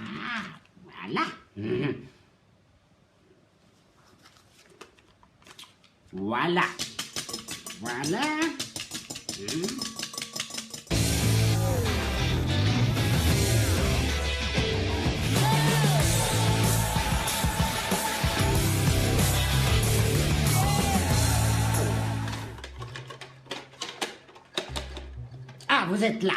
Ah, voilà. Voilà. Voilà. Ah, vous êtes là.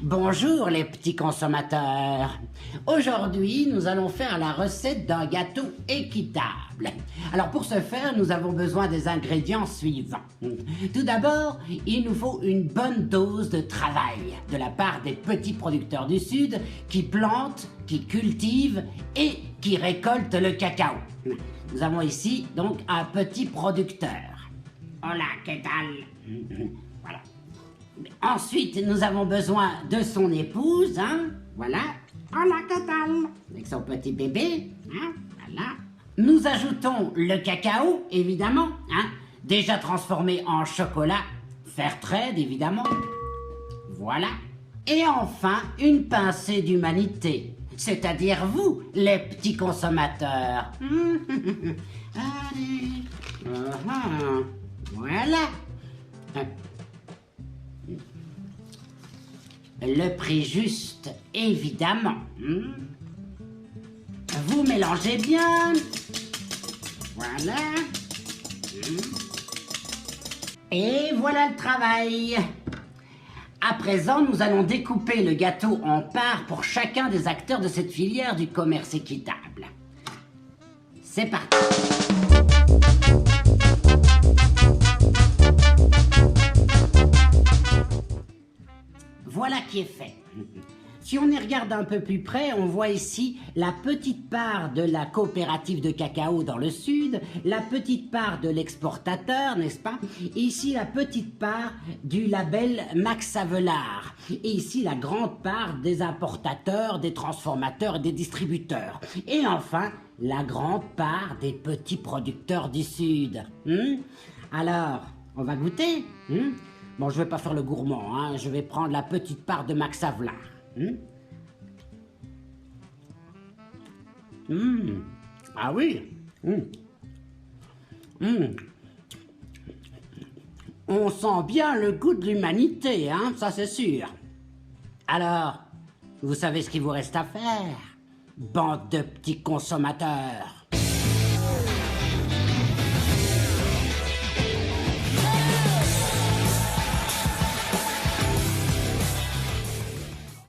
Bonjour les petits consommateurs. Aujourd'hui, nous allons faire la recette d'un gâteau équitable. Alors pour ce faire, nous avons besoin des ingrédients suivants. Tout d'abord, il nous faut une bonne dose de travail de la part des petits producteurs du Sud qui plantent, qui cultivent et qui récoltent le cacao. Nous avons ici donc un petit producteur. Hola, ¿qué tal? Voilà. Ensuite, nous avons besoin de son épouse, hein, voilà. Hola, ¿qué tal? Avec son petit bébé, hein, voilà. Nous ajoutons le cacao, évidemment, hein, déjà transformé en chocolat, Fairtrade, évidemment. Voilà. Et enfin, une pincée d'humanité, c'est-à-dire vous, les petits consommateurs. Allez. Voilà. Le prix juste, évidemment. Vous mélangez bien. Voilà. Et voilà le travail. À présent, nous allons découper le gâteau en parts pour chacun des acteurs de cette filière du commerce équitable. C'est parti. Voilà qui est fait. Si on y regarde un peu plus près, on voit ici la petite part de la coopérative de cacao dans le sud, la petite part de l'exportateur, n'est-ce pas? Et ici la petite part du label Max Havelaar. Et ici la grande part des importateurs, des transformateurs et des distributeurs. Et enfin, la grande part des petits producteurs du sud. Alors, on va goûter? Bon, je vais pas faire le gourmand, hein. Je vais prendre la petite part de Max Havelaar. Ah oui. On sent bien le goût de l'humanité, hein, ça c'est sûr. Alors, vous savez ce qu'il vous reste à faire, bande de petits consommateurs?